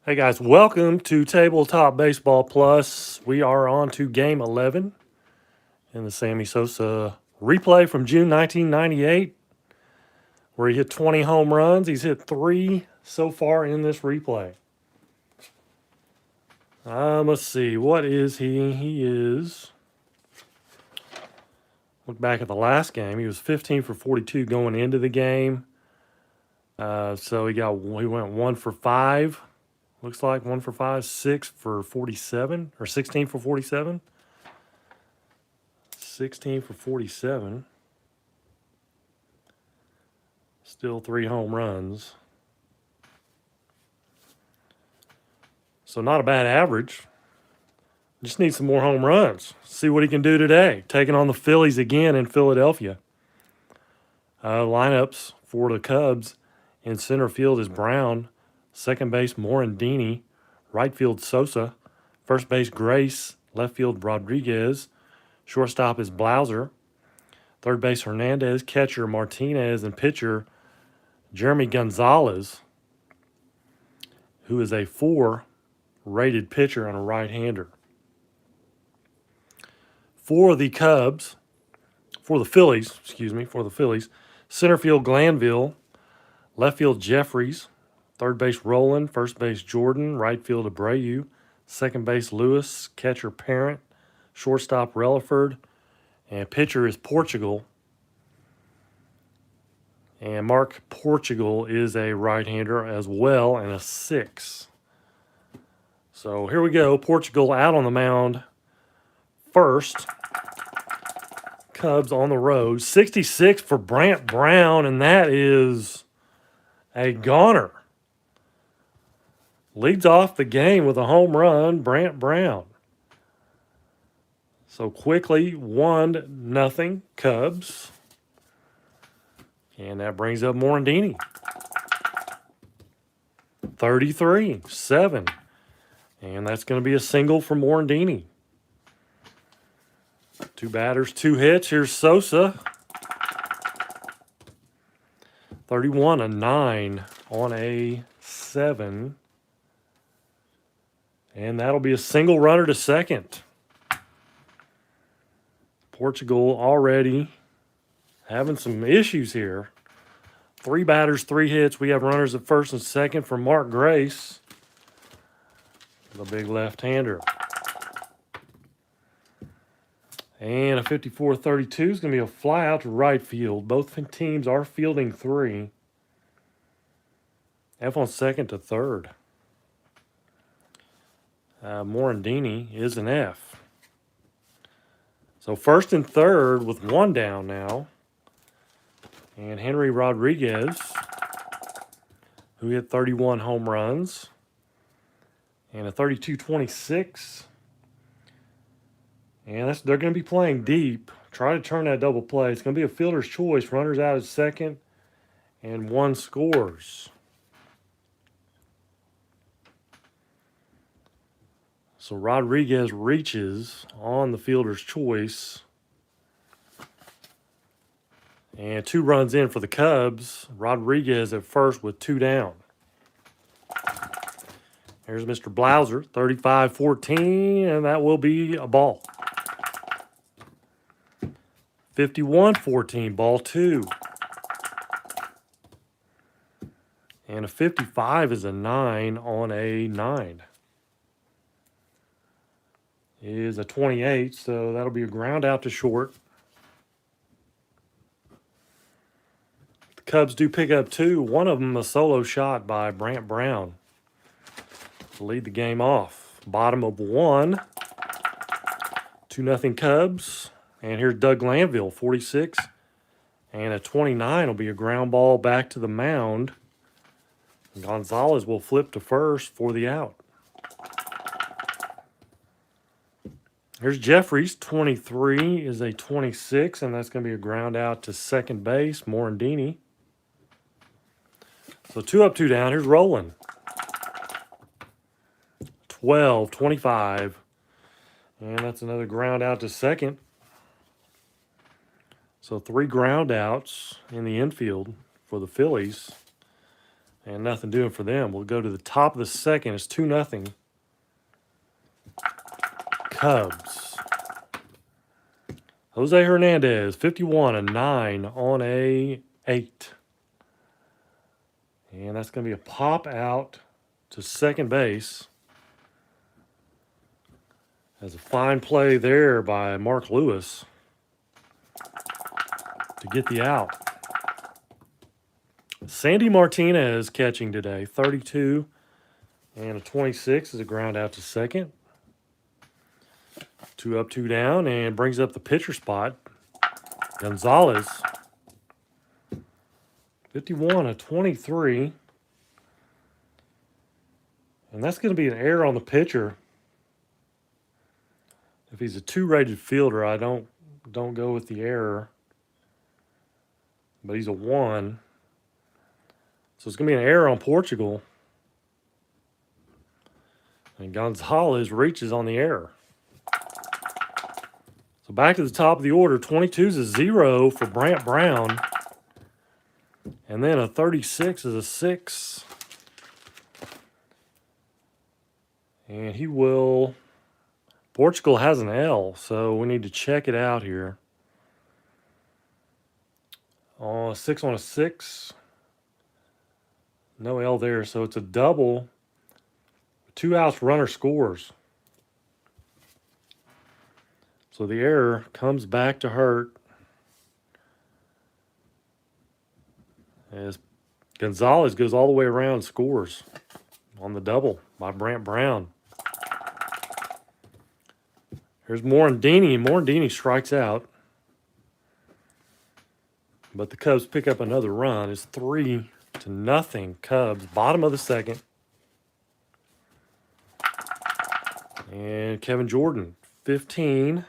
Hey guys, welcome to Tabletop Baseball Plus. We are on to game 11 in the Sammy Sosa replay from June 1998, where he hit 20 home runs. He's hit 3 so far in this replay. Let's see, what is he? He is. Look back at the last game. He was 15 for 42 going into the game. So he went 1 for 5. Looks like 1 for 5, 6 for 47, or 16 for 47. 16 for 47. Still 3 home runs. So not a bad average. Just needs some more home runs. See what he can do today. Taking on the Phillies again in Philadelphia. Lineups for the Cubs. In center field is Brown. Second base, Morandini. Right field, Sosa. First base, Grace. Left field, Rodriguez. Shortstop is Blauser. Third base, Hernandez. Catcher, Martinez. And pitcher, Jeremy Gonzalez, who is a 4 rated pitcher and a right-hander. For the Phillies, center field Glanville, left field Jeffries, third base Rowland, first base Jordan, right field Abreu, second base Lewis, catcher Parent, shortstop Relaford, and pitcher is Portugal. And Mark Portugal is a right-hander as well and a 6. So here we go. Portugal out on the mound first. Cubs on the road. 66 for Brant Brown, and that is a goner. Leads off the game with a home run, Brant Brown. So quickly, 1-0 Cubs. And that brings up Morandini. 33-7. And that's going to be a single for Morandini. 2 batters, 2 hits. Here's Sosa. 31-9 on a 7. And that'll be a single runner to second. Portugal already having some issues here. 3 batters, 3 hits. We have runners at first and second for Mark Grace, the big left-hander. And a 54-32 is going to be a fly out to right field. Both teams are fielding 3. F on second to third. Morandini is an F. So first and third with 1 down now. And Henry Rodriguez, who hit 31 home runs. And a 32-26. And they're going to be playing deep. Try to turn that double play. It's going to be a fielder's choice. Runners out at second. And 1 scores. So Rodriguez reaches on the fielder's choice. And 2 runs in for the Cubs. Rodriguez at first with 2 down. Here's Mr. Blauser, 35-14, and that will be a ball. 51-14, ball 2. And a 55 is a 9 on a 9. Is a 28, so that'll be a ground out to short. The Cubs do pick up 2. One of them a solo shot by Brant Brown to lead the game off. Bottom of 1. 2-0 Cubs. And here's Doug Glanville, 46. And a 29 will be a ground ball back to the mound. Gonzalez will flip to first for the out. Here's Jeffries, 23 is a 26, and that's going to be a ground out to second base, Morandini. So 2 up, 2 down. Here's Rowland. 12-25. And that's another ground out to second. So 3 ground outs in the infield for the Phillies. And nothing doing for them. We'll go to the top of the second. It's 2-0. Cubs. Jose Hernandez, 51, a 9 on a 8. And that's going to be a pop out to second base. That's a fine play there by Mark Lewis to get the out. Sandy Martinez catching today, 32 and a 26 is a ground out to second. 2 up, 2 down, and brings up the pitcher spot. Gonzalez, 51, a 23. And that's going to be an error on the pitcher. If he's a 2-rated fielder, I don't go with the error. But he's a 1. So it's going to be an error on Portugal. And Gonzalez reaches on the error. So back to the top of the order. 22 is a 0 for Brant Brown. And then a 36 is a 6. And he will... Portugal has an L, so we need to check it out here. 6 on a 6. No L there, so it's a double. 2 outs, runner scores. So the error comes back to hurt as Gonzalez goes all the way around and scores on the double by Brant Brown. Here's Morandini. Morandini strikes out. But the Cubs pick up another run. It's 3-0 Cubs. Bottom of the second. And Kevin Jordan, 15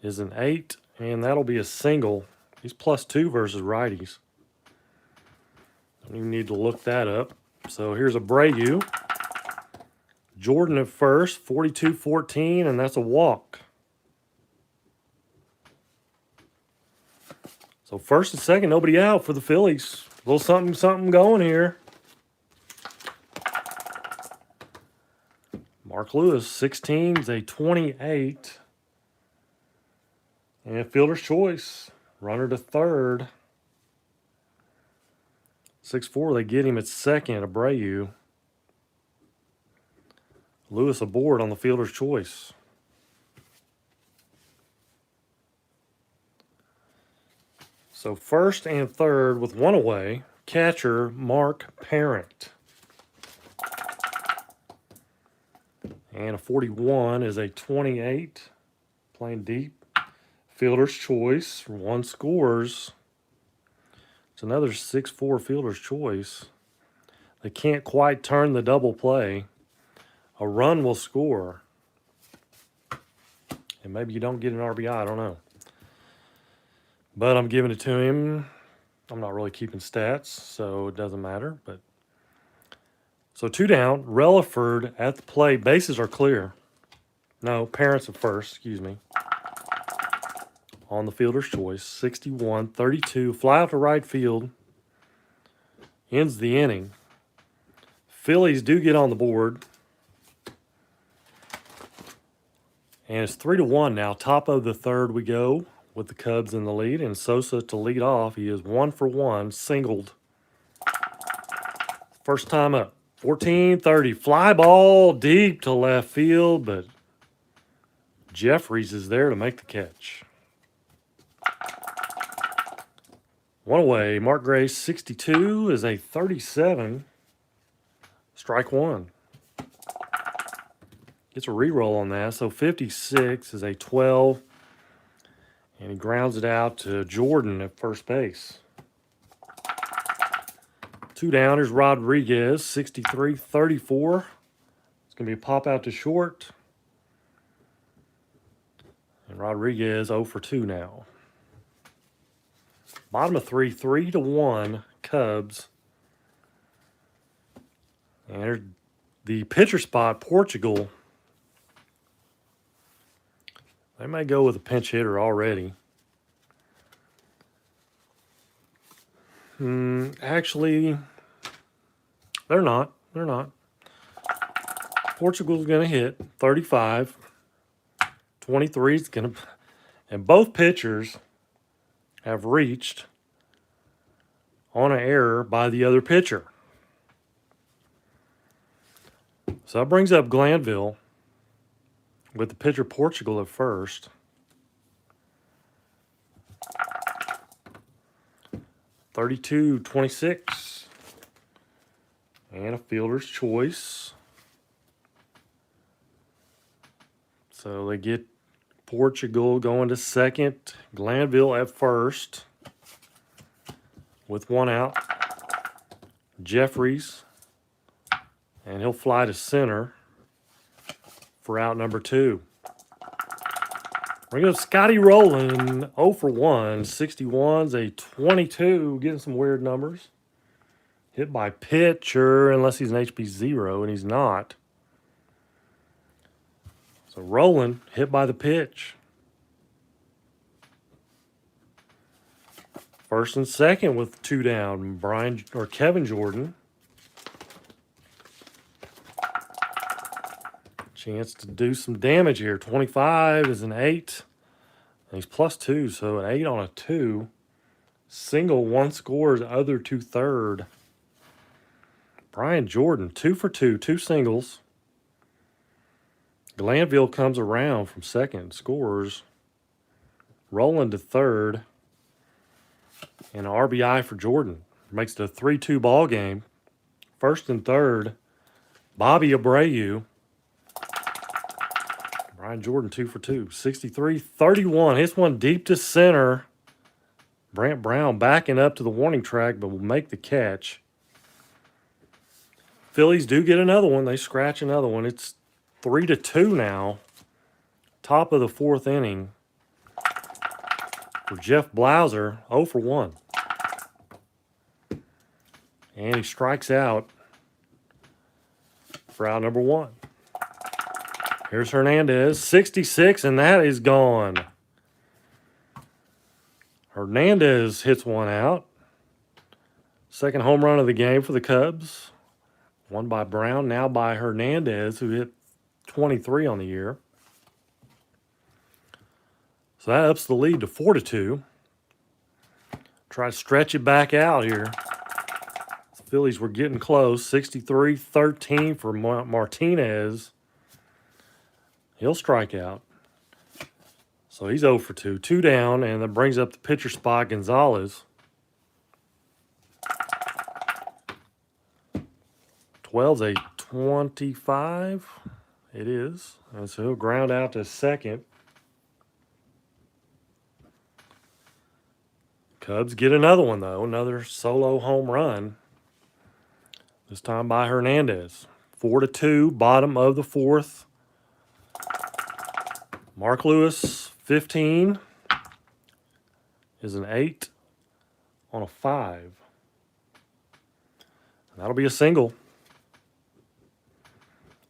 is an 8. And that'll be a single. He's +2 versus righties. Don't even need to look that up. So here's Abreu. Jordan at first, 42-14, and that's a walk. So first and second, nobody out for the Phillies. A little something going here. Mark Lewis, 16 is a 28. And fielder's choice. Runner to third. 6-4, they get him at second, Abreu. Lewis aboard on the fielder's choice. So first and third with one away, catcher Mark Parent. And a 41 is a 28, playing deep. Fielder's choice, 1 scores. It's another 6-4 fielder's choice. They can't quite turn the double play. A run will score. And maybe you don't get an RBI, I don't know. But I'm giving it to him. I'm not really keeping stats, so it doesn't matter. But so 2 down. Relaford at the plate. Bases are clear. No, Parents at first, excuse me. On the fielder's choice. 61-32. Fly out to right field. Ends the inning. Phillies do get on the board. And it's 3-1 now. Top of the third we go with the Cubs in the lead. And Sosa to lead off. He is 1 for 1, singled. First time up. 14-30. Fly ball deep to left field, but Jeffries is there to make the catch. One away. Mark Grace, 62 is a 37. Strike 1. Gets a reroll on that. So 56 is a 12. And he grounds it out to Jordan at first base. 2 downers, Rodriguez, 63-34. It's going to be a pop out to short. And Rodriguez 0 for 2 now. Bottom of 3, 3-1 Cubs. And the pitcher spot, Portugal. They may go with a pinch hitter already. Actually, They're not. They're not. Portugal's going to hit 35. 23 is going to... And both pitchers have reached on an error by the other pitcher. So that brings up Glanville with the pitcher Portugal at first. 32-26. And a fielder's choice. So they get Portugal going to second. Glanville at first with one out. Jeffries. And he'll fly to center for out number 2. We're going to Scotty Rowland, 0 for 1. 61's a 22, getting some weird numbers. Hit by pitcher, unless he's an HP 0, and he's not. So Rowland hit by the pitch. First and second with 2 down. Kevin Jordan. Chance to do some damage here. 25 is an 8. And he's +2, so an 8 on a 2. Single, 1 scores, other 2 third. Brian Jordan, 2 for 2, 2 singles. Glanville comes around from second, scores. Rowland to third. And an RBI for Jordan. Makes it a 3-2 ball game. First and third, Bobby Abreu. Brian Jordan, 2 for 2. 63-31. Hits one deep to center. Brant Brown backing up to the warning track, but will make the catch. Phillies do get another one. They scratch another one. It's 3-2 now. Top of the 4th inning. For Jeff Blauser, 0 for 1. And he strikes out for out number 1. Here's Hernandez, 66, and that is gone. Hernandez hits one out. Second home run of the game for the Cubs. One by Brown, now by Hernandez, who hit 23 on the year. So that ups the lead to 4-2. Try to stretch it back out here. The Phillies were getting close. 63-13 for Martinez. He'll strike out. So he's 0 for 2. 2 down, and that brings up the pitcher spot, Gonzalez. 12's a 25. It is. And so he'll ground out to second. Cubs get another one, though. Another solo home run. This time by Hernandez. 4-2, bottom of the 4th. Mark Lewis, 15, is an 8 on a 5. And that'll be a single.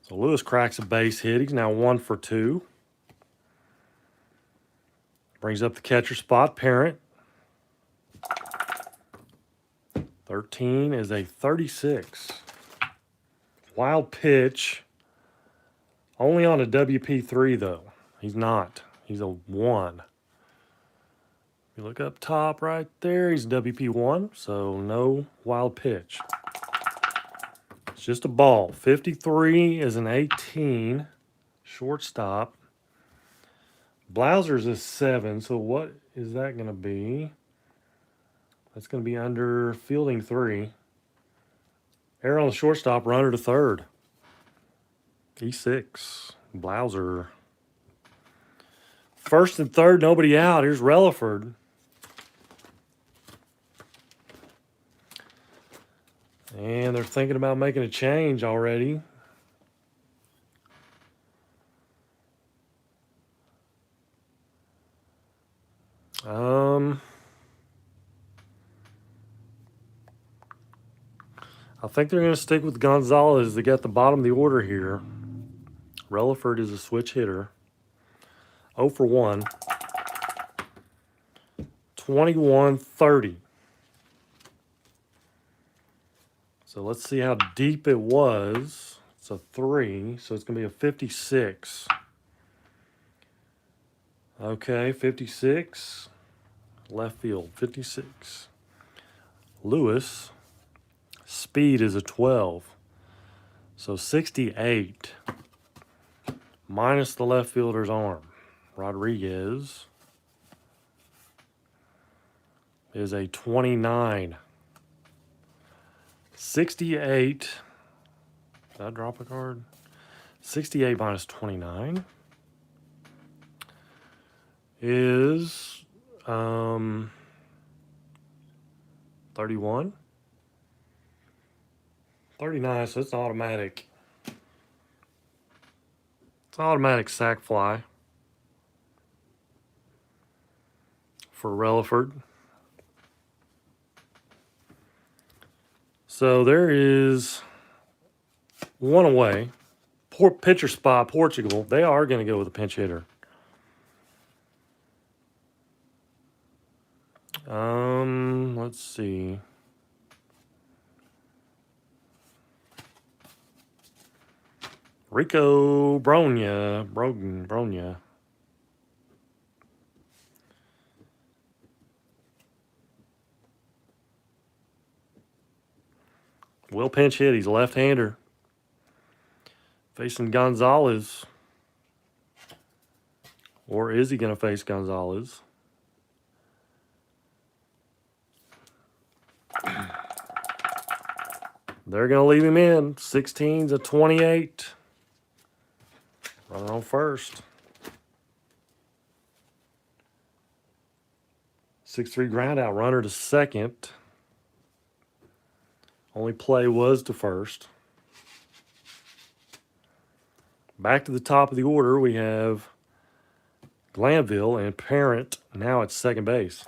So Lewis cracks a base hit. He's now 1 for 2. Brings up the catcher spot, Parent. 13 is a 36. Wild pitch. Only on a WP3, though. He's not. He's a 1. If you look up top right there, he's WP1, so no wild pitch. It's just a ball. 53 is an 18. Shortstop. Blauser's a 7, so what is that going to be? That's going to be under fielding 3. Error on the shortstop, runner to third. E6. Blauser. First and third, nobody out. Here's Relaford. And they're thinking about making a change already. I think they're going to stick with Gonzalez. They got the bottom of the order here. Relaford is a switch hitter. 0 for 1. 21-30. So let's see how deep it was. It's a 3, so it's going to be a 56. Okay, 56. Left field, 56. Lewis, speed is a 12. So 68 minus the left fielder's arm. Rodriguez is a 29. 68. Did I drop a card? 68 minus 29 is 31. 39, so it's automatic. It's an automatic sack fly for Relaford. So there is one away. Poor pitcher spot, Portugal. They are going to go with a pinch hitter. Let's see. Rico Bronya. Will pinch hit. He's a left-hander. Facing Gonzalez. Or is he going to face Gonzalez? They're going to leave him in. 16's a 28. Runner on first. 6-3 ground out. Runner to second. Only play was to first. Back to the top of the order, we have Glanville and Parent now at second base.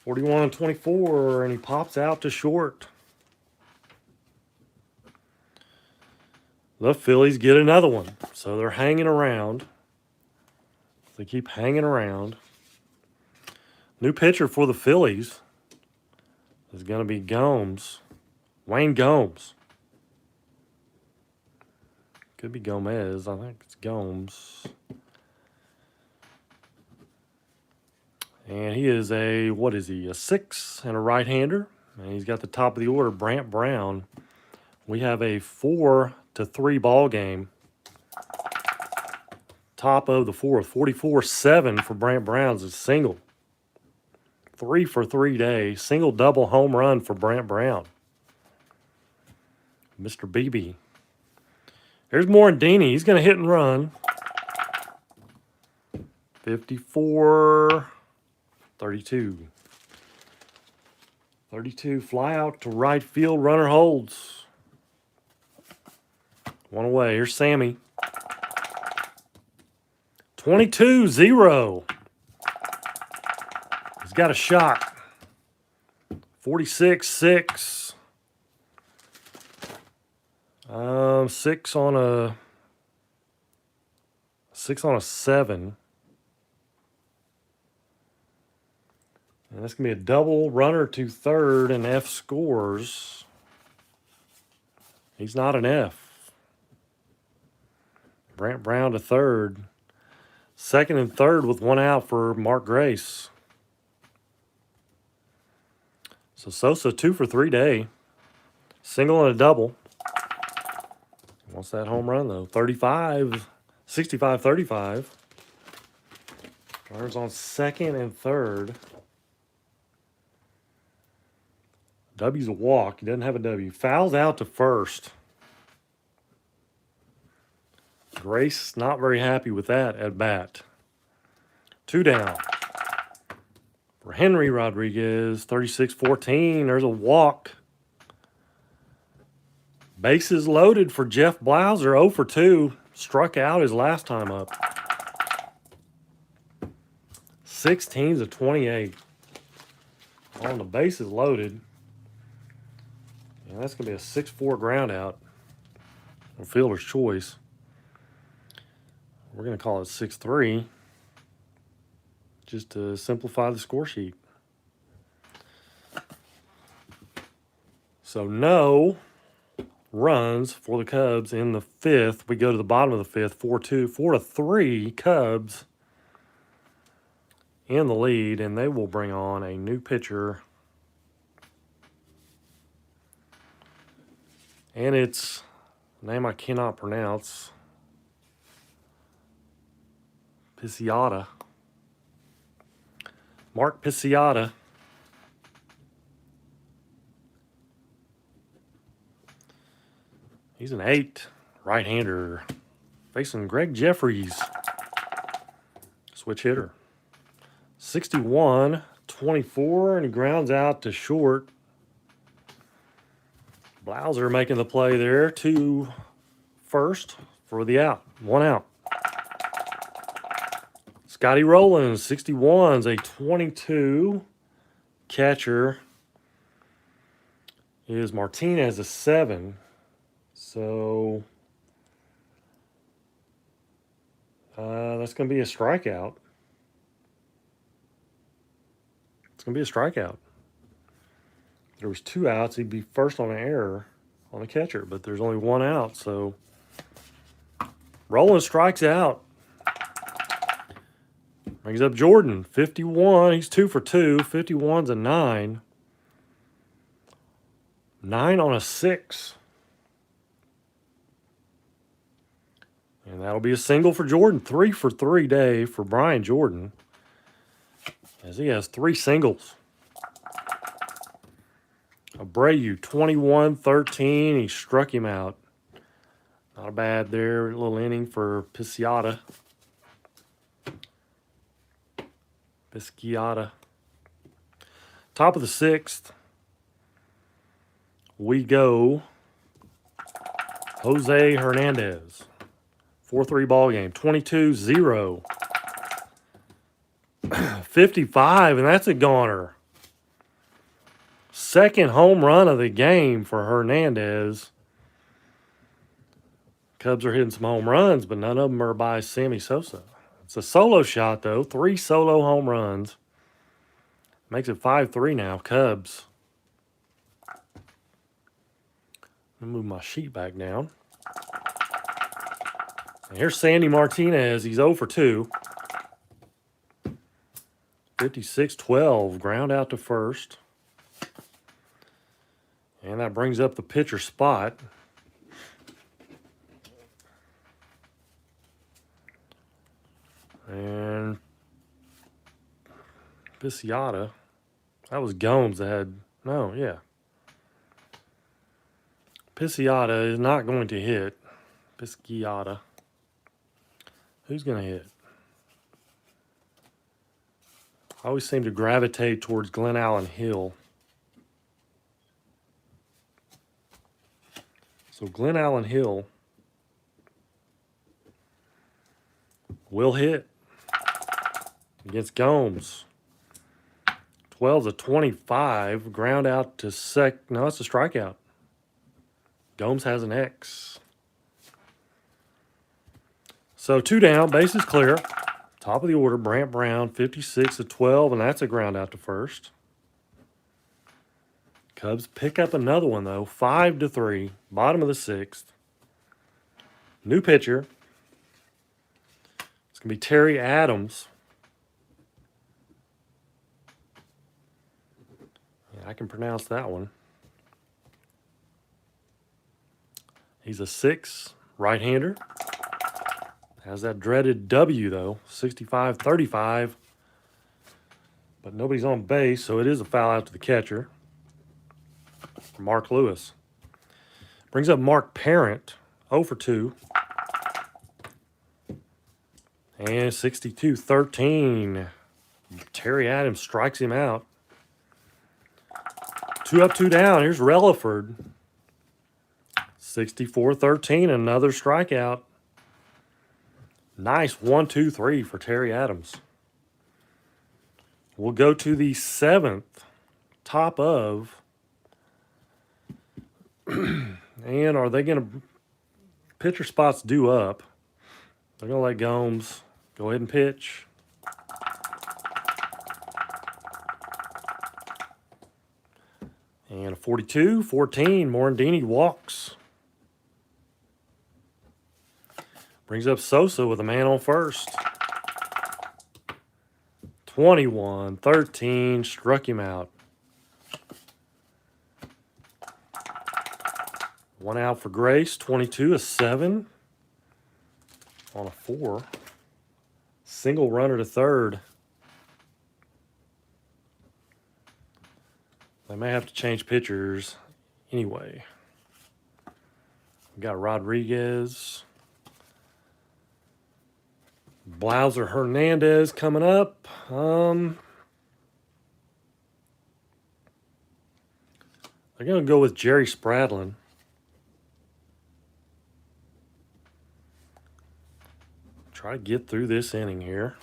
41-24, and he pops out to short. The Phillies get another one, so they're hanging around. They keep hanging around. New pitcher for the Phillies is going to be Gomes. Wayne Gomes. Could be Gomez. I think it's Gomes. And he is a 6 and a right-hander. And he's got the top of the order, Brant Brown. We have a 4-3 ball game. Top of the fourth, 44-7 for Brant Brown's a single. 3 for 3 day, single double home run for Brant Brown. Mr. BB. Here's Morandini. He's going to hit and run. 54. 32. 32, fly out to right field, runner holds. One away, here's Sammy. 22-0. He's got a shot. 46-6. 6 on a 7. And that's going to be a double, runner to third, and F scores. He's not an F. Brant Brown to third. Second and third with one out for Mark Grace. So Sosa 2 for 3 day. Single and a double. Wants that home run, though. 65-35. Runners on second and third. W's a walk. He doesn't have a W. Fouls out to first. Grace not very happy with that at bat. 2 down. For Henry Rodriguez, 36-14. There's a walk. Bases loaded for Jeff Blauser, 0 for 2. Struck out his last time up. 16-28. On the bases loaded. And that's going to be a 6-4 ground out. On fielder's choice. We're going to call it 6-3. Just to simplify the score sheet. So no runs for the Cubs in the fifth. We go to the bottom of the fifth, 4-2, 4-3 Cubs in the lead, and they will bring on a new pitcher. And it's a name I cannot pronounce. Pisciata. Mark Pisciata. He's an 8 right-hander facing Greg Jeffries. Switch hitter. 61-24, and he grounds out to short. Blauser making the play there to first for the out. 1 out. Scotty Rowland, 61's a 22. Catcher is Martinez, a 7. So that's going to be a strikeout. It's going to be a strikeout. There was 2 outs. He'd be first on an error on the catcher, but there's only 1 out. So Rowland strikes out. Brings up Jordan, 51. He's 2 for 2. 51's a 9. 9 on a 6. And that'll be a single for Jordan. 3 for 3 day for Brian Jordan, as he has 3 singles. Abreu, 21-13. He struck him out. Not a bad there. A little inning for Pisciata. Top of the 6th. We go Jose Hernandez. 4-3 ball game. 22-0. 55, and that's a goner. Second home run of the game for Hernandez. Cubs are hitting some home runs, but none of them are by Sammy Sosa. It's a solo shot, though. 3 solo home runs. Makes it 5-3 now. Cubs. I'll move my sheet back down. And here's Sandy Martinez. He's 0 for 2. 56-12. Ground out to first. And that brings up the pitcher spot. And Pisciata. That was Gomes that had... No, yeah. Pisciata is not going to hit. Pisciata. Who's going to hit? I always seem to gravitate towards Glenn Allen Hill. So Glenn Allen Hill will hit against Gomes. 12-25. Ground out to sec. No, it's a strikeout. Gomes has an X. So 2 down, bases clear. Top of the order, Brant Brown, 56-12, and that's a ground out to first. Cubs pick up another one, though, 5-3, bottom of the 6th. New pitcher. It's going to be Terry Adams. Yeah, I can pronounce that one. He's a 6 right-hander. Has that dreaded W, though, 65-35. But nobody's on base, so it is a foul out to the catcher. Mark Lewis. Brings up Mark Parent, 0 for 2. And 62-13. Terry Adams strikes him out. 2 up, 2 down. Here's Relaford. 64-13, another strikeout. Nice 1-2-3 for Terry Adams. We'll go to the 7th, top of. And are they going to... Pitcher spots due up. They're going to let Gomes go ahead and pitch. And a 42, 14, Morandini walks. Brings up Sosa with a man on first. 21, 13, struck him out. One out for Grace, 22, a 7 on a 4. Single runner to third. They may have to change pitchers anyway. We got Rodriguez. Blauser Hernandez coming up. They're going to go with Jerry Spradlin. Try to get through this inning here.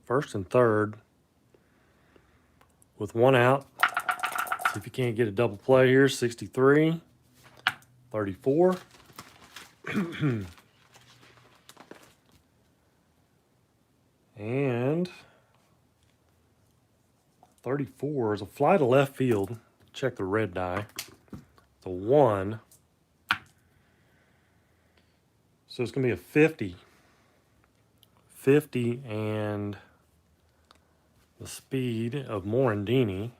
First and third. With one out. See if you can't get a double play here. 63. 34. And 34 is a fly to left field. Check the red die. It's a 1. So it's going to be a 50. 50, and the speed of Morandini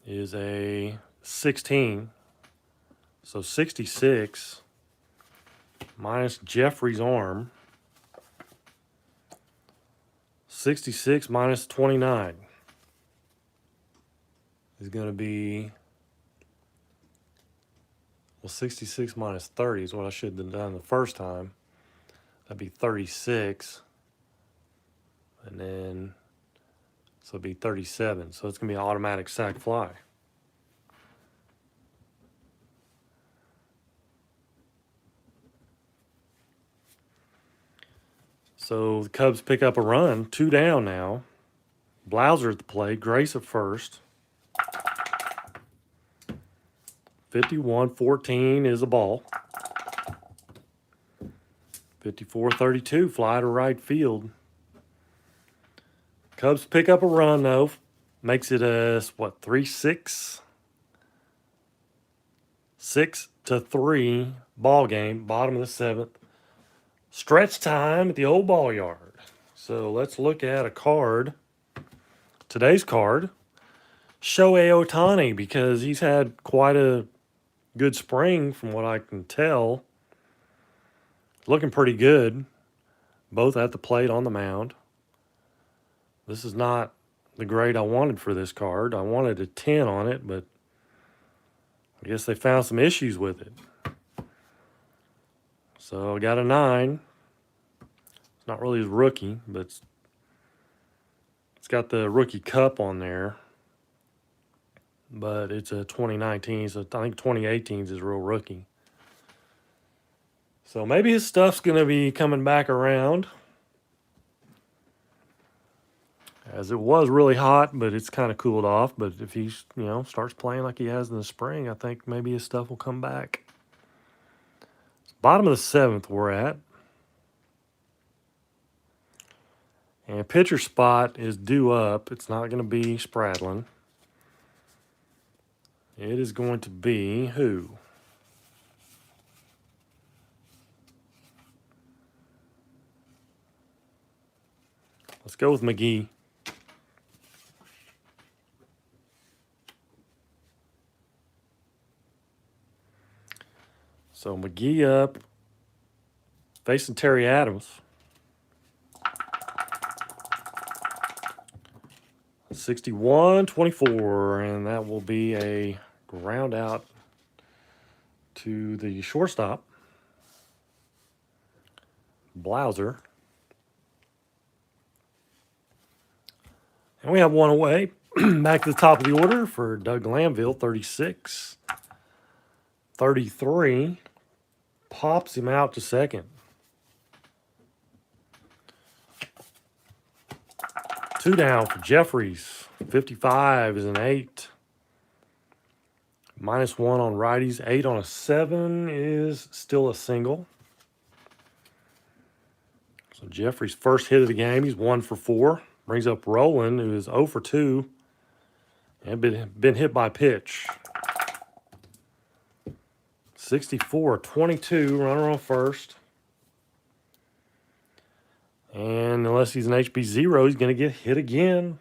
is a 16. So 66 minus Jeffrey's arm. 66 minus 29 is going to be, well, 66 minus 30 is what I should have done the first time. That'd be 36. And then, so it'd be 37. So it's going to be an automatic sac fly. So the Cubs pick up a run, 2 down now. Blauser at the plate, Grace at first. 51-14 is a ball. 54-32, fly to right field. Cubs pick up a run, though. Makes it a, 3-6? 6-3 ball game, bottom of the 7th. Stretch time at the old ball yard. So let's look at a card. Today's card, Shohei Ohtani, because he's had quite a good spring from what I can tell. Looking pretty good, both at the plate, on the mound. This is not the grade I wanted for this card. I wanted a 10 on it, but I guess they found some issues with it. So I got a 9. It's not really his rookie, but it's got the rookie cup on there. But it's a 2019, so I think 2018 is his real rookie. So maybe his stuff's going to be coming back around. As it was really hot, but it's kind of cooled off. But if he, starts playing like he has in the spring, I think maybe his stuff will come back. Bottom of the 7th we're at. And pitcher spot is due up. It's not going to be Spradlin. It is going to be who? Let's go with McGee. So McGee up, facing Terry Adams. 61-24, and that will be a ground out to the shortstop, Blauser. And we have one away. Back to the top of the order for Doug Glanville, 36. 33. Pops him out to second. 2 down for Jeffries. 55 is an 8. -1 on righties. 8 on a 7 is still a single. So Jeffries' first hit of the game. He's 1 for 4. Brings up Rowland, who is 0 for 2 And been hit by pitch. 64-22, runner on first. And unless he's an HB0, he's going to get hit again.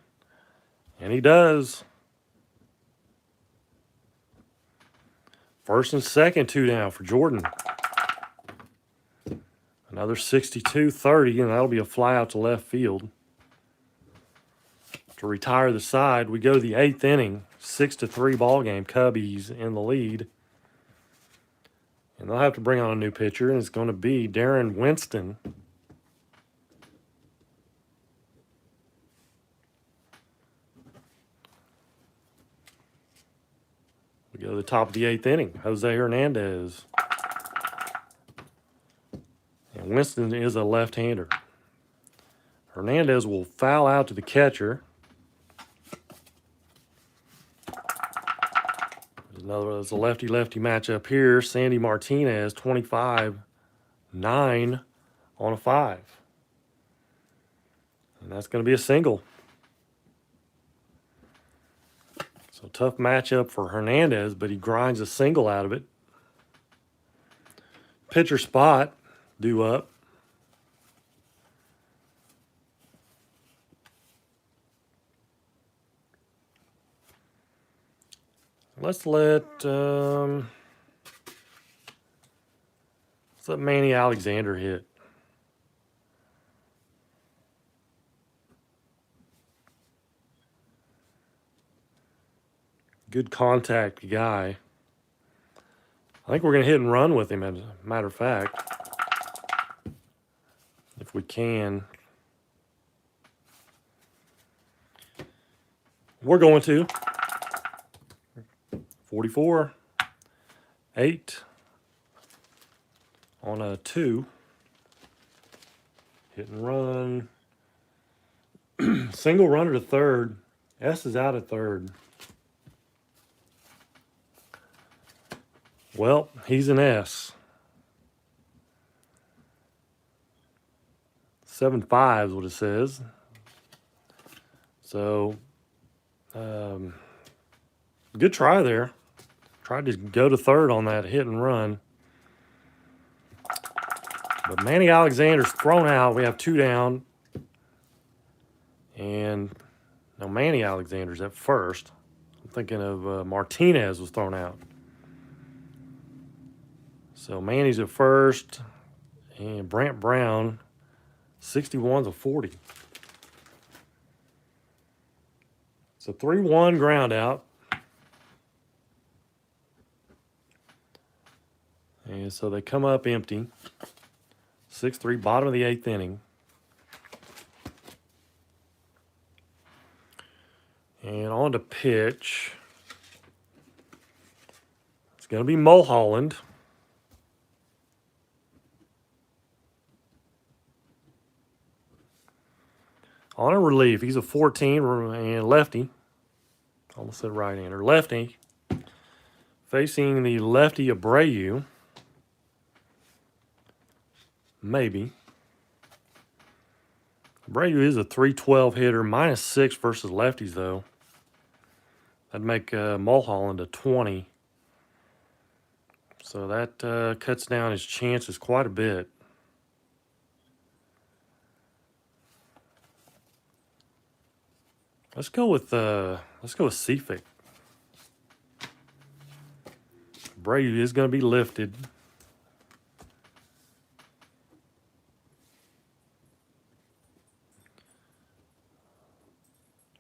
And he does. First and second, 2 down for Jordan. Another 62-30, and that'll be a fly out to left field. To retire the side, we go to the 8th inning. 6-3 ball game. Cubbies in the lead. And they'll have to bring on a new pitcher, and it's going to be Darren Winston. We go to the top of the 8th inning. Jose Hernandez. And Winston is a left-hander. Hernandez will foul out to the catcher. There's a lefty-lefty matchup here. Sandy Martinez, 25-9 on a 5. And that's going to be a single. So tough matchup for Hernandez, but he grinds a single out of it. Pitcher spot due up. Let's let Manny Alexander hit. Good contact guy. I think we're going to hit and run with him, as a matter of fact. If we can. We're going to. 44. 8. On a 2. Hit and run. Single runner to third. S is out at third. Well, he's an S. 7.5 is what it says. So, good try there. Tried to go to third on that hit and run. But Manny Alexander's thrown out. We have 2 down. And now Manny Alexander's at first. I'm thinking of Martinez was thrown out. So Manny's at first, and Brant Brown, 61-40. It's a 3-1 ground out. And so they come up empty. 6-3, bottom of the 8th inning. And on to pitch. It's going to be Mulholland. On a relief, he's a 14 and lefty. Almost said right-hander. Lefty. Facing the lefty Abreu. Maybe. Abreu is a 312 hitter. -6 versus lefties, though. That'd make Mulholland a 20. So that cuts down his chances quite a bit. Let's go with Cefic. Abreu is going to be lifted.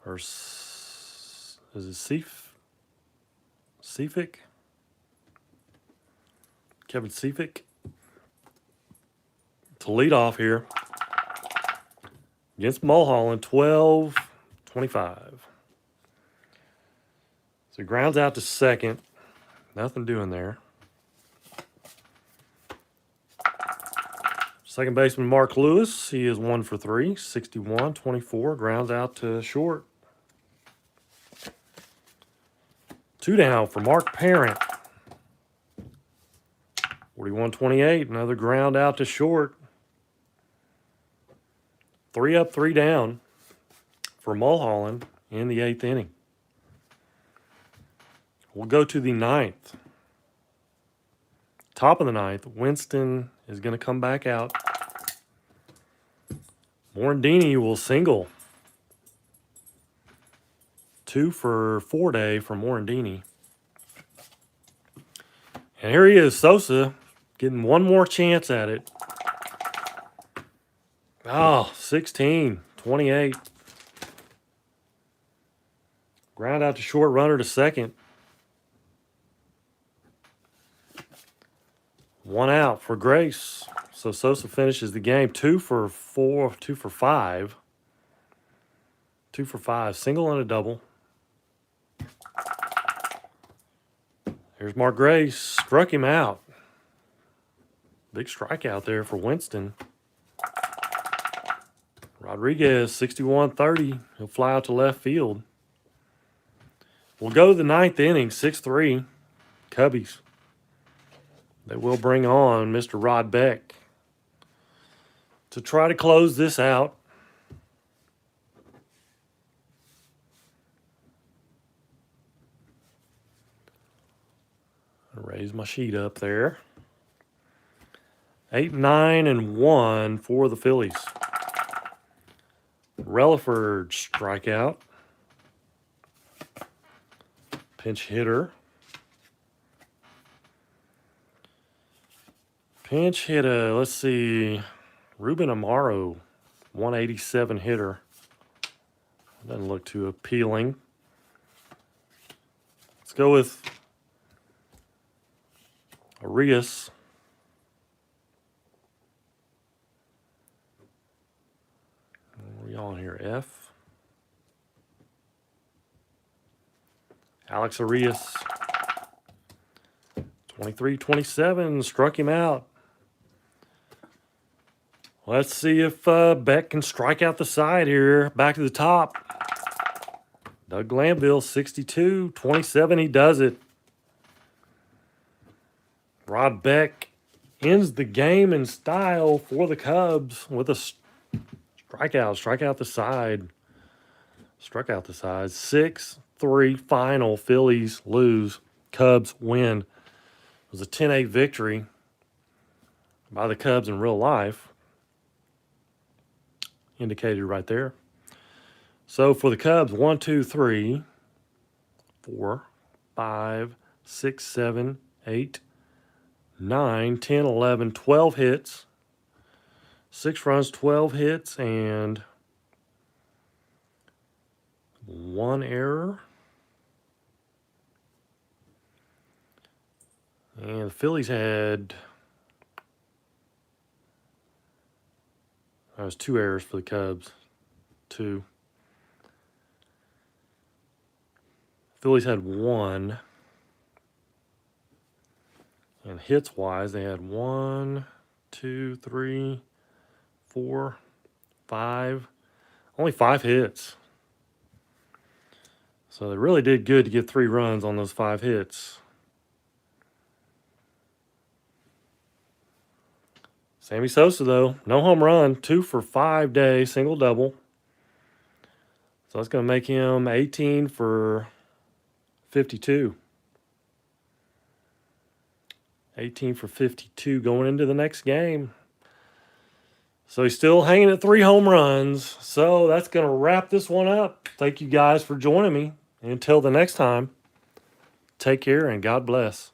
Or is it Cefic? Kevin Cefic to lead off here against Mulholland, 12-25. So grounds out to second. Nothing doing there. Second baseman Mark Lewis, he is 1 for 3, 61-24. Grounds out to short. 2 down for Mark Parent. 41-28, another ground out to short. 3 up, 3 down for Mulholland in the 8th inning. We'll go to the ninth. Top of the ninth, Winston is going to come back out. Morandini will single. 2 for 4 day for Morandini. And here he is, Sosa, getting one more chance at it. Oh, 16, 28. Ground out to short, runner to second. 1 out for Grace. So Sosa finishes the game 2 for 4, 2 for 5. 2 for 5, single and a double. Here's Mark Grace, struck him out. Big strikeout there for Winston. Rodriguez, 61-30. He'll fly out to left field. We'll go to the ninth inning, 6-3. Cubbies. They will bring on Mr. Rod Beck to try to close this out. Raise my sheet up there. 8, 9, and 1 for the Phillies. Relaford strikeout. Pinch hitter. Pinch hitter, let's see. Ruben Amaro, 187 hitter. Doesn't look too appealing. Let's go with Arias. What are we on here? F. Alex Arias. 23-27, struck him out. Let's see if Beck can strike out the side here. Back to the top. Doug Glanville, 62-27, he does it. Rod Beck ends the game in style for the Cubs with a strikeout. Strike out the side. Struck out the side. 6-3 final. Phillies lose. Cubs win. It was a 10-8 victory by the Cubs in real life. Indicated right there. So for the Cubs, 1, 2, 3, 4, 5, 6, 7, 8, 9, 10, 11, 12 hits. 6 runs, 12 hits, and 1 error. And the Phillies had... That was 2 errors for the Cubs. 2. Phillies had 1. And hits-wise, they had 1, 2, 3, 4, 5. Only 5 hits. So they really did good to get 3 runs on those 5 hits. Sammy Sosa, though, no home run, 2 for 5 day, single double. So that's going to make him 18 for 52. 18 for 52 going into the next game. So he's still hanging at 3 home runs. So that's going to wrap this one up. Thank you guys for joining me. Until the next time, take care and God bless.